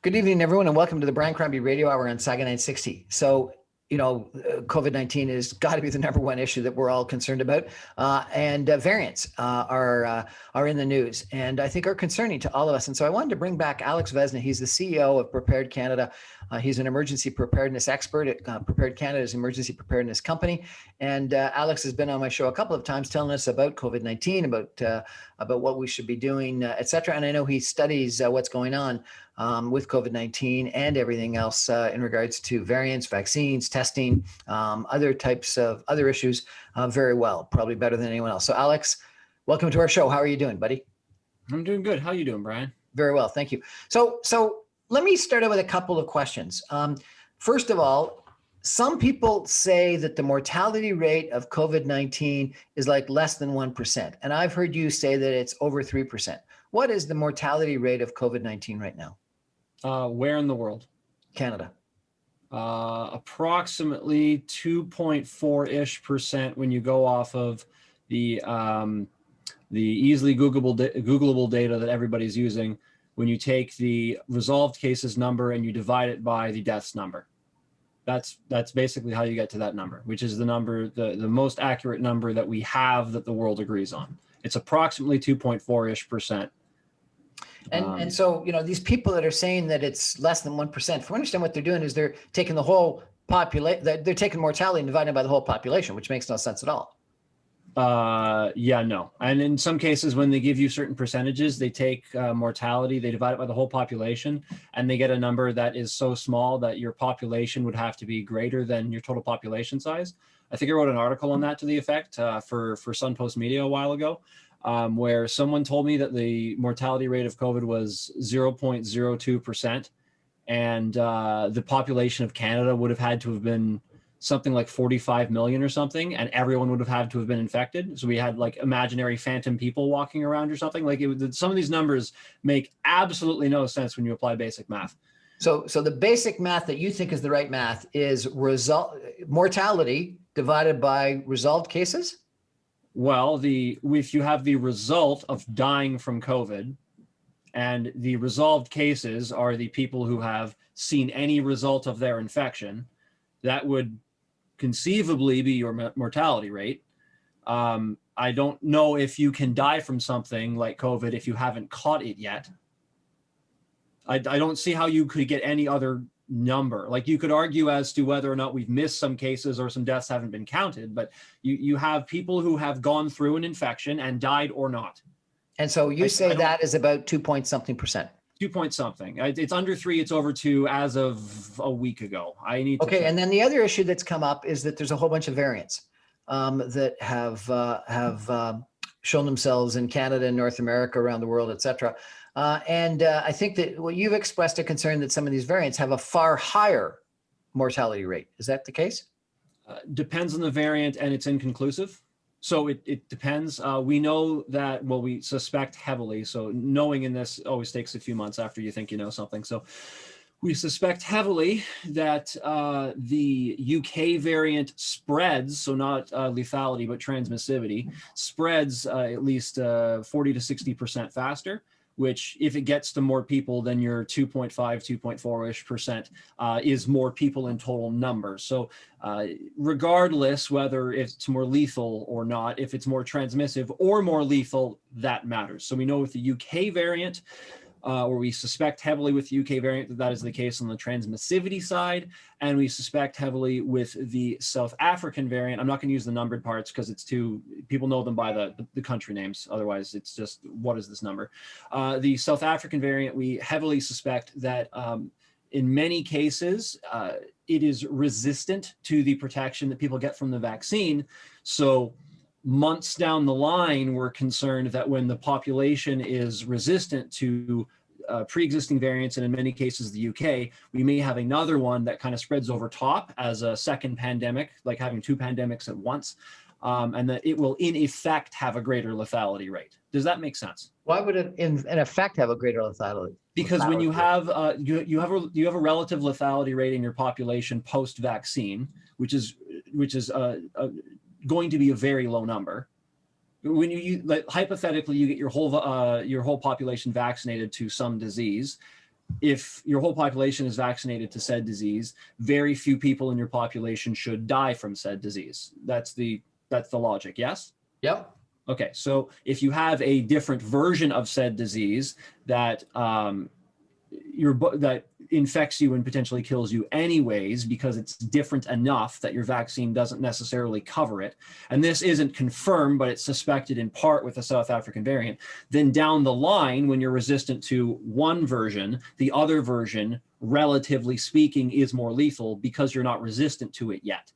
Good evening, everyone, and welcome to the Brian Crombie Radio Hour on Saga 960. So, COVID-19 has got to be the number one issue that we're all concerned about, and variants are in the news, and I think are concerning to all of us. And so, I wanted to bring back Alex Vezina. He's the CEO of Prepared Canada. He's an emergency preparedness expert at Prepared Canada's emergency preparedness company. And Alex has been on my show a couple of times, telling us about COVID-19, about what we should be doing, et cetera. And I know he studies what's going on with COVID-19 and everything else in regards to variants, vaccines, testing, other types of other issues very well, probably better than anyone else. So Alex, welcome to our show. How are you doing, buddy? I'm doing good. How are you doing, Brian? Very well, thank you. So let me start out with a couple of questions. First of all, some people say that the mortality rate of COVID-19 is like less than 1%. And I've heard you say that it's over 3%. What is the mortality rate of COVID-19 right now? Where in the world? Canada. Approximately 2.4-ish% when you go off of the easily Googleable data that everybody's using. When you take the resolved cases number and you divide it by the deaths number, that's basically how you get to that number, which is the number, the most accurate number that we have that the world agrees on. It's approximately 2.4-ish%. And so, these people that are saying that it's less than 1%, if I understand what they're doing is they're taking the whole population, they're taking mortality and dividing it by the whole population, which makes no sense at all. Yeah, no. And in some cases, when they give you certain percentages, they take mortality, they divide it by the whole population, and they get a number that is so small that your population would have to be greater than your total population size. I think I wrote an article on that to the effect for Sun Post Media a while ago, where someone told me that the mortality rate of COVID was 0.02%, and the population of Canada would have had to have been something like 45 million or something, and everyone would have had to have been infected. So we had like imaginary phantom people walking around or something. Like some of these numbers make absolutely no sense when you apply basic math. So the basic math that you think is the right math is mortality divided by resolved cases? Well, if you have the result of dying from COVID, and the resolved cases are the people who have seen any result of their infection, that would conceivably be your mortality rate. I don't know if you can die from something like COVID if you haven't caught it yet. I don't see how you could get any other number. Like, you could argue as to whether or not we've missed some cases or some deaths haven't been counted, but you have people who have gone through an infection and died or not. And so you say that is about 2-point-something%. 2 point something. It's under 3. It's over 2 as of a week ago. I need to check. And then the other issue that's come up is that there's a whole bunch of variants that have shown themselves in Canada and North America, around the world, et cetera. And I think that you've expressed a concern that some of these variants have a far higher mortality rate. Is that the case? Depends on the variant, and it's inconclusive. So it depends. We know that, well, we suspect heavily. So knowing in this always takes a few months after you think you know something. So we suspect heavily that the UK variant spreads, so not lethality, but transmissivity, spreads at least 40 to 60% faster, which if it gets to more people than your 2.5, 2.4-ish% is more people in total numbers. So regardless whether it's more lethal or not, if it's more transmissive or more lethal, that matters. So we know with the UK variant, or we suspect heavily with the UK variant that is the case on the transmissivity side, and we suspect heavily with the South African variant. I'm not going to use the numbered parts because it's too, people know them by the country names. Otherwise, it's just, what is this number? The South African variant, we heavily suspect that in many cases, it is resistant to the protection that people get from the vaccine. So months down the line, we're concerned that when the population is resistant to pre-existing variants, and in many cases the UK, we may have another one that kind of spreads over top as a second pandemic, like having 2 pandemics at once, and that it will in effect have a greater lethality rate. Does that make sense? Why would it in effect have a greater lethality? Because when you have you have a relative lethality rate in your population post-vaccine, which is going to be a very low number. When you like, hypothetically, you get your whole population vaccinated to some disease, if your whole population is vaccinated to said disease, very few people in your population should die from said disease. That's the logic, yes? Yep. Okay, so if you have a different version of said disease that that infects you and potentially kills you anyways, because it's different enough that your vaccine doesn't necessarily cover it, and this isn't confirmed, but it's suspected in part with the South African variant, then down the line, when you're resistant to one version, the other version, relatively speaking, is more lethal because you're not resistant to it yet.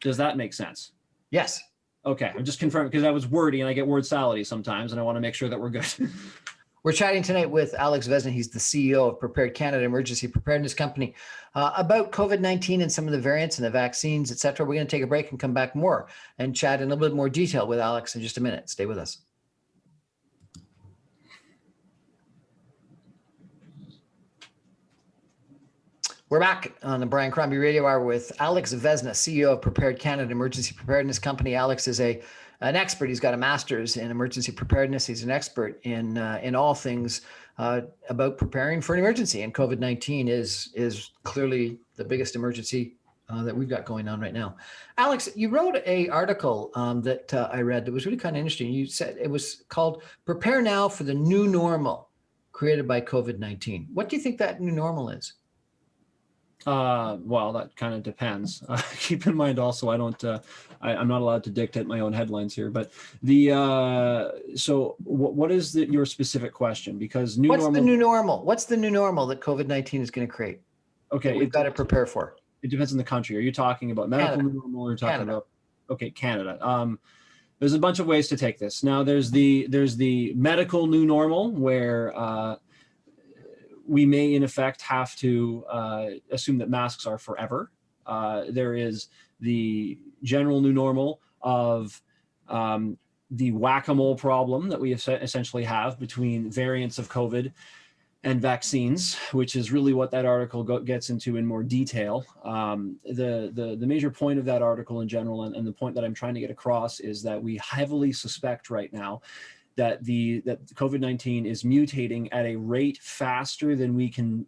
Does that make sense? Yes. Okay, I'm just confirming because I was wordy and I get word salady sometimes, and I want to make sure that we're good. We're chatting tonight with Alex Vezina. He's the CEO of Prepared Canada Emergency Preparedness Company about COVID-19 and some of the variants and the vaccines, et cetera. We're going to take a break and come back more and chat in a little bit more detail with Alex in just a minute. Stay with us. We're back on the Brian Crombie Radio Hour with Alex Vezina, CEO of Prepared Canada Emergency Preparedness Company. Alex is an expert. He's got a master's in emergency preparedness. He's an expert in all things about preparing for an emergency. And COVID-19 is clearly the biggest emergency that we've got going on right now. Alex, you wrote an article that I read that was really kind of interesting. You said it was called "Prepare Now for the New Normal," created by COVID-19. What do you think that new normal is? Well, that kind of depends. Keep in mind also, I'm not allowed to dictate my own headlines here, but so what is your specific question? Because what's the new normal? What's the new normal that COVID-19 is going to create? Okay. We've got to prepare for. It depends on the country. Are you talking about medical new normal or are you talking about, okay, Canada? There's a bunch of ways to take this. Now there's the medical new normal where, we may, in effect, have to assume that masks are forever. There is the general new normal of the whack-a-mole problem that we essentially have between variants of COVID and vaccines, which is really what that article gets into in more detail. The major point of that article in general, and the point that I'm trying to get across, is that we heavily suspect right now that COVID-19 is mutating at a rate faster than we can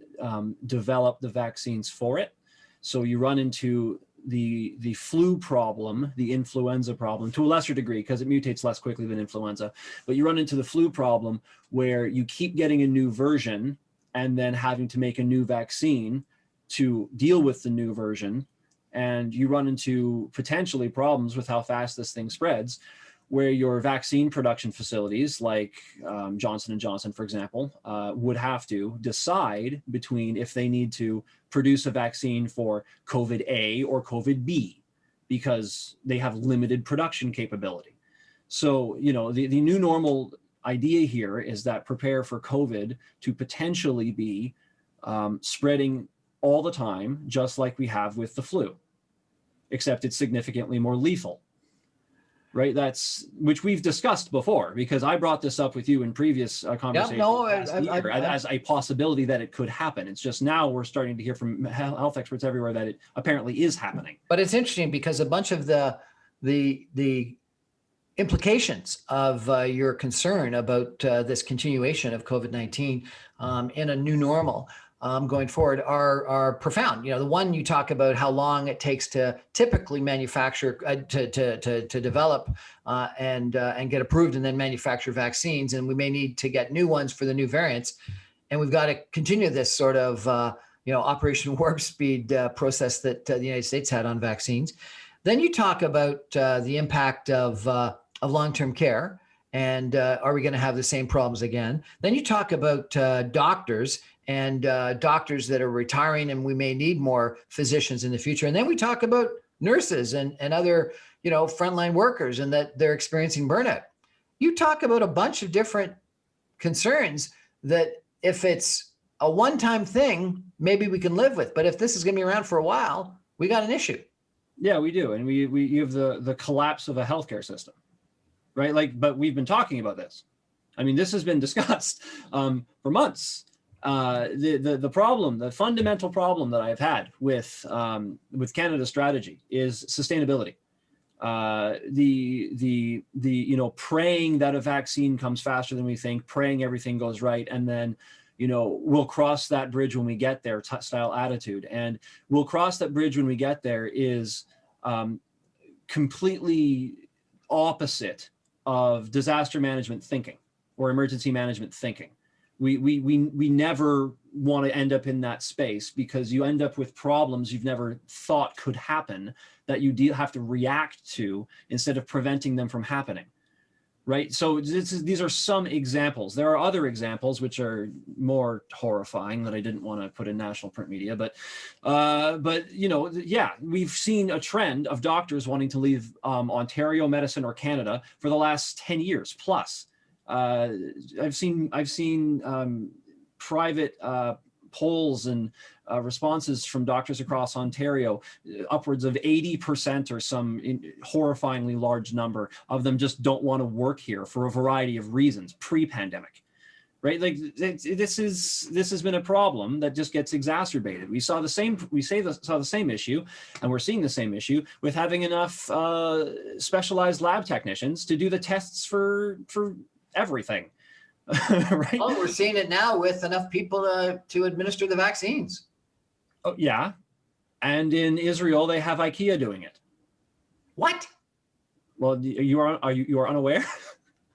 develop the vaccines for it. So you run into the flu problem, the influenza problem, to a lesser degree because it mutates less quickly than influenza. But you run into the flu problem where you keep getting a new version and then having to make a new vaccine to deal with the new version. And you run into potentially problems with how fast this thing spreads, where your vaccine production facilities like Johnson & Johnson, for example, would have to decide between if they need to produce a vaccine for COVID A or COVID B because they have limited production capability. So, the new normal idea here is that prepare for COVID to potentially be spreading all the time, just like we have with the flu, except it's significantly more lethal. Right, which we've discussed before, because I brought this up with you in previous conversations as a possibility that it could happen. It's just now we're starting to hear from health experts everywhere that it apparently is happening. But it's interesting because a bunch of the implications of your concern about this continuation of COVID-19 in a new normal going forward are profound. The one you talk about how long it takes to typically manufacture, to develop and get approved and then manufacture vaccines. And we may need to get new ones for the new variants. And we've got to continue this sort of, Operation Warp Speed process that the United States had on vaccines. Then you talk about the impact of long-term care. And are we going to have the same problems again? Then you talk about doctors and doctors that are retiring, and we may need more physicians in the future. And then we talk about nurses and other, frontline workers, and that they're experiencing burnout. You talk about a bunch of different concerns that if it's a one-time thing, maybe we can live with. But if this is going to be around for a while, we got an issue. Yeah, we do. And you have the collapse of a healthcare system, right? But we've been talking about this. I mean, this has been discussed for months. The problem, the fundamental problem that I've had with Canada's strategy is sustainability. The praying that a vaccine comes faster than we think, praying everything goes right, and then we'll cross that bridge when we get there style attitude. And we'll cross that bridge when we get there is completely opposite of disaster management thinking or emergency management thinking. We never want to end up in that space, because you end up with problems you've never thought could happen that you have to react to instead of preventing them from happening. Right. So these are some examples. There are other examples which are more horrifying that I didn't want to put in national print media. But yeah, we've seen a trend of doctors wanting to leave Ontario medicine or Canada for the last 10 years plus. I've seen private polls and responses from doctors across Ontario, upwards of 80% or some horrifyingly large number of them just don't want to work here for a variety of reasons pre-pandemic, right? Like this has been a problem that just gets exacerbated. We saw the same issue, and we're seeing the same issue with having enough specialized lab technicians to do the tests for everything. Right? Well, we're seeing it now with enough people to administer the vaccines. Oh, yeah. And in Israel, they have IKEA doing it. What? Well, you are unaware?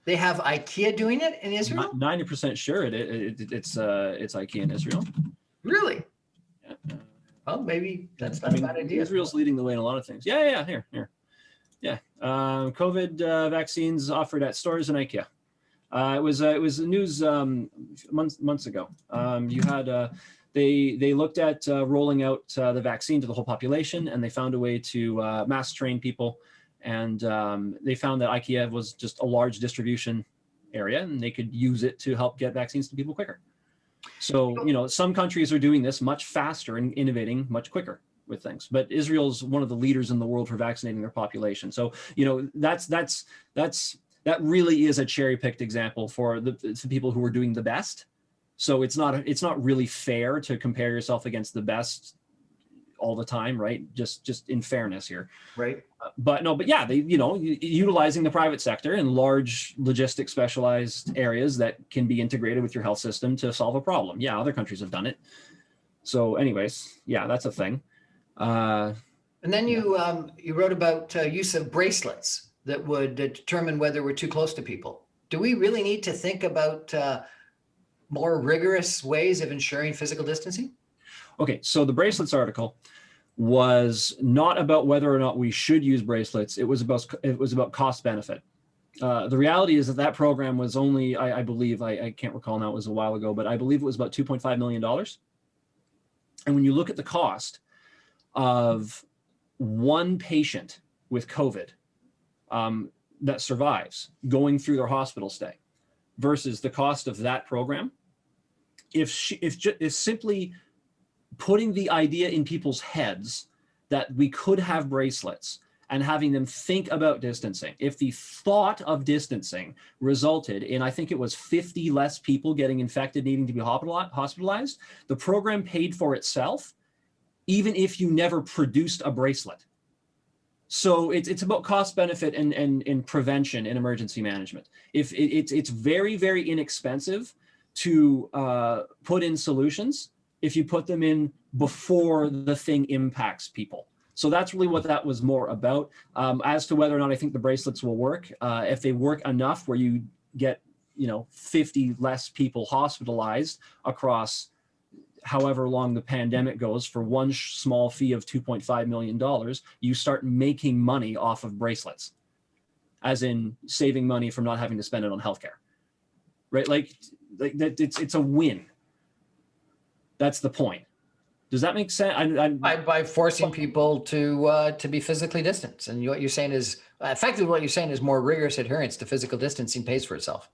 They have IKEA doing it in Israel? 90% sure it's IKEA in Israel. Really? Yeah. Well, maybe that's not a bad idea. Israel's leading the way in a lot of things. Yeah. Here. Yeah. COVID vaccines offered at stores and IKEA. It was news months ago. You had they looked at rolling out the vaccine to the whole population, and they found a way to mass train people, and they found that IKEA was just a large distribution area, and they could use it to help get vaccines to people quicker. So some countries are doing this much faster and innovating much quicker with things, but Israel's one of the leaders in the world for vaccinating their population. So that really is a cherry-picked example for the people who are doing the best. So it's not really fair to compare yourself against the best all the time, right? Just in fairness here, right? But yeah, they utilizing the private sector in large logistic specialized areas that can be integrated with your health system to solve a problem. Yeah, other countries have done it. So, anyways, yeah, that's a thing. And then you wrote about use of bracelets that would determine whether we're too close to people. Do we really need to think about more rigorous ways of ensuring physical distancing? Okay, so the bracelets article was not about whether or not we should use bracelets. It was about cost benefit. The reality is that program was only, I believe, I can't recall now, it was a while ago, but I believe it was about $2.5 million. And when you look at the cost of one patient with COVID that survives going through their hospital stay versus the cost of that program, if simply putting the idea in people's heads that we could have bracelets and having them think about distancing, if the thought of distancing resulted in, I think it was 50 less people getting infected needing to be hospitalized, the program paid for itself, even if you never produced a bracelet. So it's about cost benefit and prevention and emergency management. If it's very, very inexpensive to put in solutions if you put them in before the thing impacts people. So that's really what that was more about. As to whether or not I think the bracelets will work, if they work enough where you get 50 less people hospitalized across however long the pandemic goes for one small fee of $2.5 million, you start making money off of bracelets, as in saving money from not having to spend it on healthcare, right? Like that, it's a win. That's the point. Does that make sense? By forcing people to be physically distanced, and what you're saying is effectively more rigorous adherence to physical distancing pays for itself.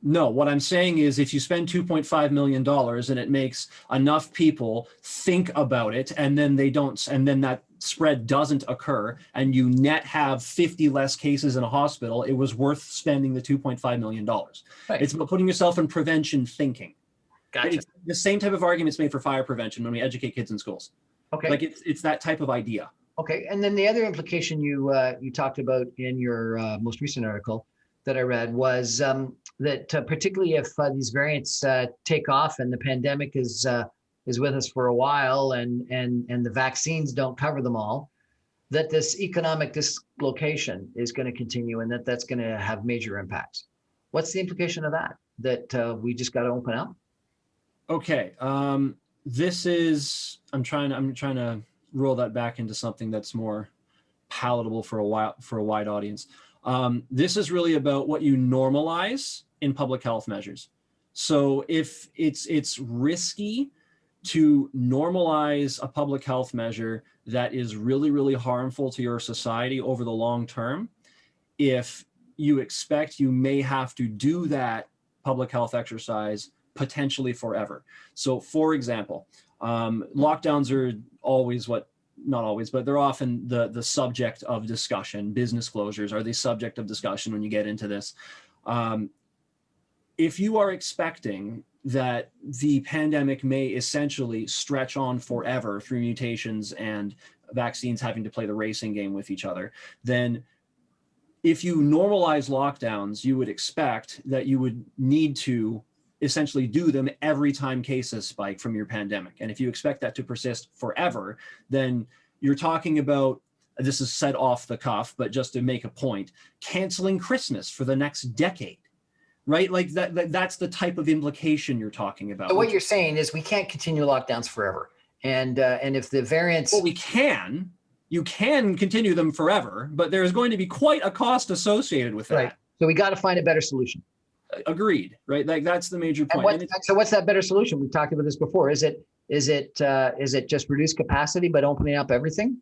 No, what I'm saying is if you spend $2.5 million and it makes enough people think about it, and then they don't, and then that spread doesn't occur, and you net have 50 less cases in a hospital, it was worth spending the $2.5 million. Right. It's about putting yourself in prevention thinking. Gotcha. It's the same type of arguments made for fire prevention when we educate kids in schools. Okay. Like it's that type of idea. Okay. And then the other implication you talked about in your most recent article that I read was that particularly if these variants take off and the pandemic is with us for a while, and the vaccines don't cover them all, that this economic dislocation is going to continue, and that's going to have major impacts. What's the implication of that? That we just got to open up? Okay. This is, I'm trying to roll that back into something that's more palatable for a wide audience. This is really about what you normalize in public health measures. So if it's risky to normalize a public health measure that is really, really harmful to your society over the long term, if you expect you may have to do that public health exercise potentially forever. So for example, lockdowns are always not always, but they're often the subject of discussion. Business closures are the subject of discussion when you get into this. If you are expecting that the pandemic may essentially stretch on forever through mutations and vaccines having to play the racing game with each other, then if you normalize lockdowns, you would expect that you would need to essentially do them every time cases spike from your pandemic. And if you expect that to persist forever, then you're talking about, this is said off the cuff, but just to make a point, canceling Christmas for the next decade, right? Like that's the type of implication you're talking about. So what you're saying is we can't continue lockdowns forever. And if the variants... Well, you can continue them forever, but there's going to be quite a cost associated with that. Right. So we got to find a better solution. Agreed, right? Like that's the major point. So what's that better solution? We've talked about this before. Is it just reduce capacity but opening up everything?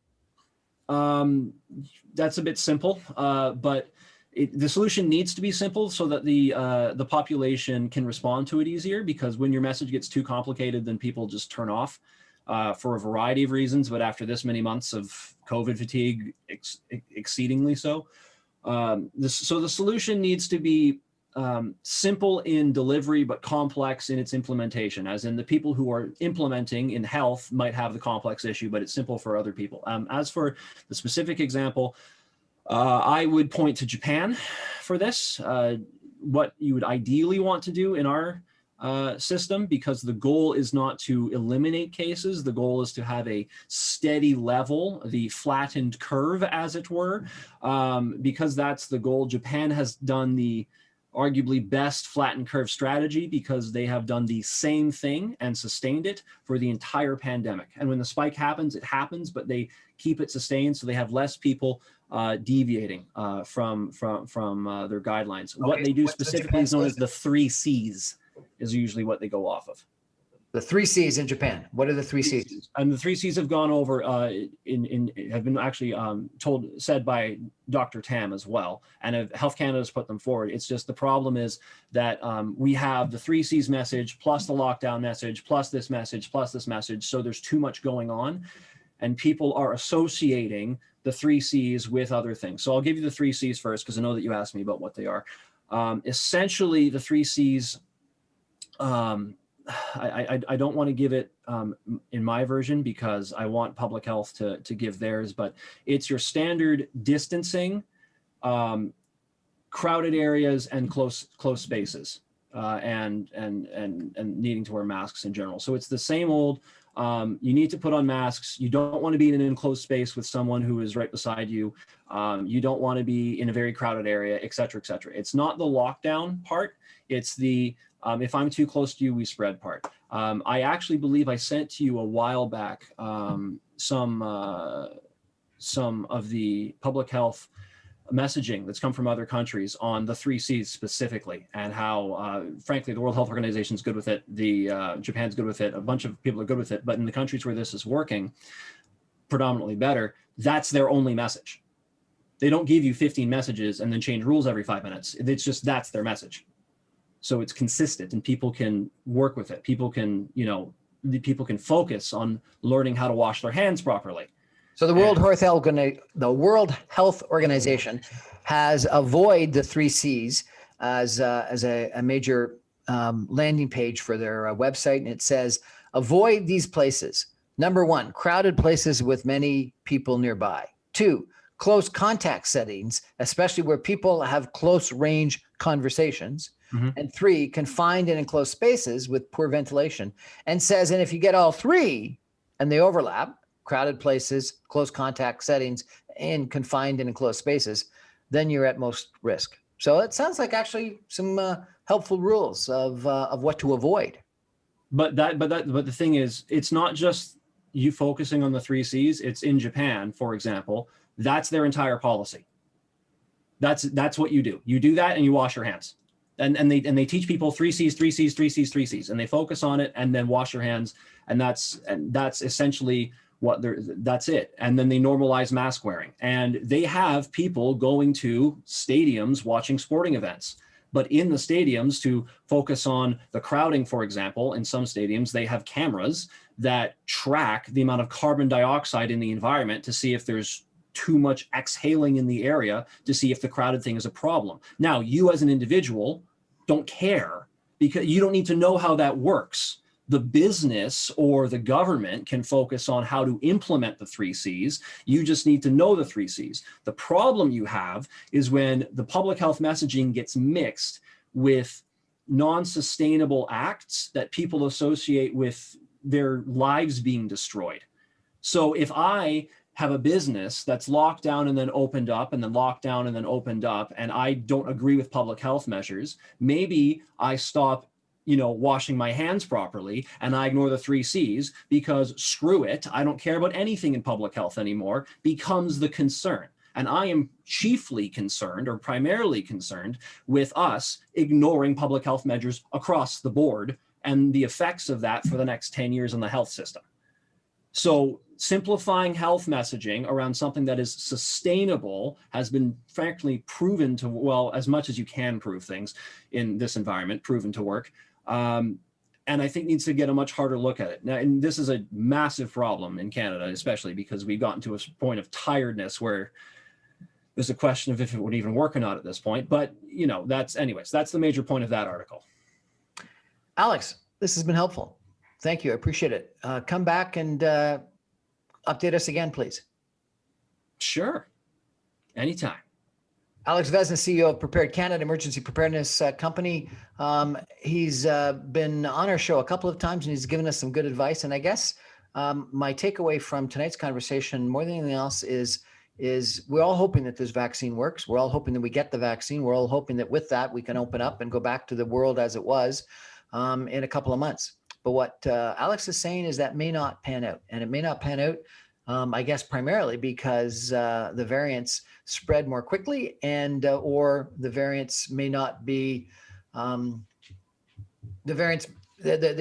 That's a bit simple, but the solution needs to be simple so that the population can respond to it easier, because when your message gets too complicated, then people just turn off for a variety of reasons. But after this many months of COVID fatigue, exceedingly so. So the solution needs to be simple in delivery, but complex in its implementation, as in the people who are implementing in health might have the complex issue, but it's simple for other people. As for the specific example, I would point to Japan for this, what you would ideally want to do in our system, because the goal is not to eliminate cases. The goal is to have a steady level, the flattened curve, as it were, because that's the goal. Japan has done the arguably best flattened curve strategy, because they have done the same thing and sustained it for the entire pandemic. And when the spike happens, it happens, but they keep it sustained, so they have less people deviating from their guidelines. Okay. What they do specifically is known as the 3 C's, is usually what they go off of. The 3 C's in Japan. What are the 3 C's? And the 3 C's have gone over have been actually said by Dr. Tam as well. And Health Canada has put them forward. It's just the problem is that we have the 3 C's message plus the lockdown message plus this message plus this message. So there's too much going on, and people are associating the 3 C's with other things. So I'll give you the 3 C's first, because I know that you asked me about what they are. Essentially, the 3 C's. I don't want to give it in my version, because I want public health to give theirs, but it's your standard distancing, crowded areas, and close spaces, and needing to wear masks in general. So it's the same old. You need to put on masks. You don't want to be in an enclosed space with someone who is right beside you. You don't want to be in a very crowded area, et cetera, et cetera. It's not the lockdown part. It's the if I'm too close to you, we spread part. I actually believe I sent to you a while back some of the public health messaging that's come from other countries on the 3 C's specifically, and how, frankly, the World Health Organization is good with it. Japan's good with it. A bunch of people are good with it. But in the countries where this is working predominantly better, that's their only message. They don't give you 15 messages and then change rules every 5 minutes. It's just, that's their message. So it's consistent, and people can work with it. People can, people can focus on learning how to wash their hands properly. So the World Health Organization has avoid the 3 C's as a major landing page for their website, and it says avoid these places. Number 1, crowded places with many people nearby. 2, close contact settings, especially where people have close range conversations. Mhm. and 3, confined and enclosed spaces with poor ventilation, and says, and if you get all 3 and they overlap, crowded places, close contact settings, and confined and enclosed spaces, then you're at most risk. So it sounds like actually some helpful rules of what to avoid. But the thing is, it's not just you focusing on the 3 Cs. It's in Japan, for example, that's their entire policy. That's what you do. You do that and you wash your hands. And they teach people 3 Cs, 3 Cs, 3 Cs, 3 Cs, and they focus on it and then wash your hands. And that's essentially that's it. And then they normalize mask wearing. And they have people going to stadiums watching sporting events. But in the stadiums, to focus on the crowding, for example, in some stadiums, they have cameras that track the amount of carbon dioxide in the environment to see if there's too much exhaling in the area, to see if the crowded thing is a problem. Now, you as an individual don't care because you don't need to know how that works. The business or the government can focus on how to implement the 3 Cs. You just need to know the 3 Cs. The problem you have is when the public health messaging gets mixed with non-sustainable acts that people associate with their lives being destroyed. So if I have a business that's locked down and then opened up and then locked down and then opened up, and I don't agree with public health measures, maybe I stop washing my hands properly, and I ignore the 3 Cs because screw it, I don't care about anything in public health anymore, becomes the concern. And I am chiefly concerned, or primarily concerned, with us ignoring public health measures across the board and the effects of that for the next 10 years in the health system. So simplifying health messaging around something that is sustainable has been frankly proven to, well, as much as you can prove things in this environment, proven to work. And I think needs to get a much harder look at it. Now, and this is a massive problem in Canada, especially because we've gotten to a point of tiredness where there's a question of if it would even work or not at this point. But, that's the major point of that article. Alex, this has been helpful. Thank you. I appreciate it. Come back and update us again, please. Sure. Anytime. Alex Vezina, CEO of Prepared Canada, emergency preparedness company. He's been on our show a couple of times and he's given us some good advice. And I guess my takeaway from tonight's conversation, more than anything else, is we're all hoping that this vaccine works. We're all hoping that we get the vaccine. We're all hoping that with that, we can open up and go back to the world as it was in a couple of months. But what Alex is saying is that may not pan out. And it may not pan out, I guess, primarily because the variants spread more quickly and or the variants may not be, the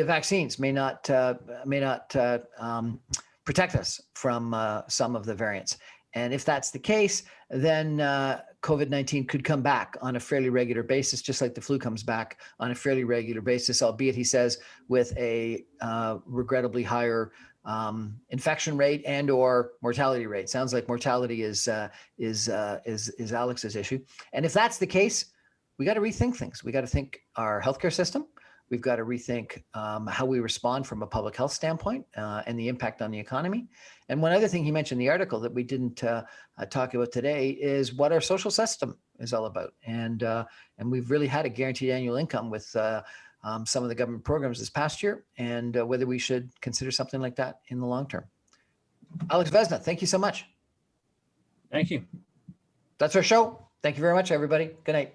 vaccines may not protect us from some of the variants. And if that's the case, then COVID-19 could come back on a fairly regular basis, just like the flu comes back on a fairly regular basis, albeit, he says, with a regrettably higher infection rate and or mortality rate. Sounds like mortality is Alex's issue. And if that's the case, we got to rethink things. We got to think our healthcare system. We've got to rethink how we respond from a public health standpoint and the impact on the economy. And one other thing he mentioned in the article that we didn't talk about today is what our social system is all about. And we've really had a guaranteed annual income with some of the government programs this past year, and whether we should consider something like that in the long term. Alex Vezina, thank you so much. Thank you. That's our show. Thank you very much, everybody. Good night.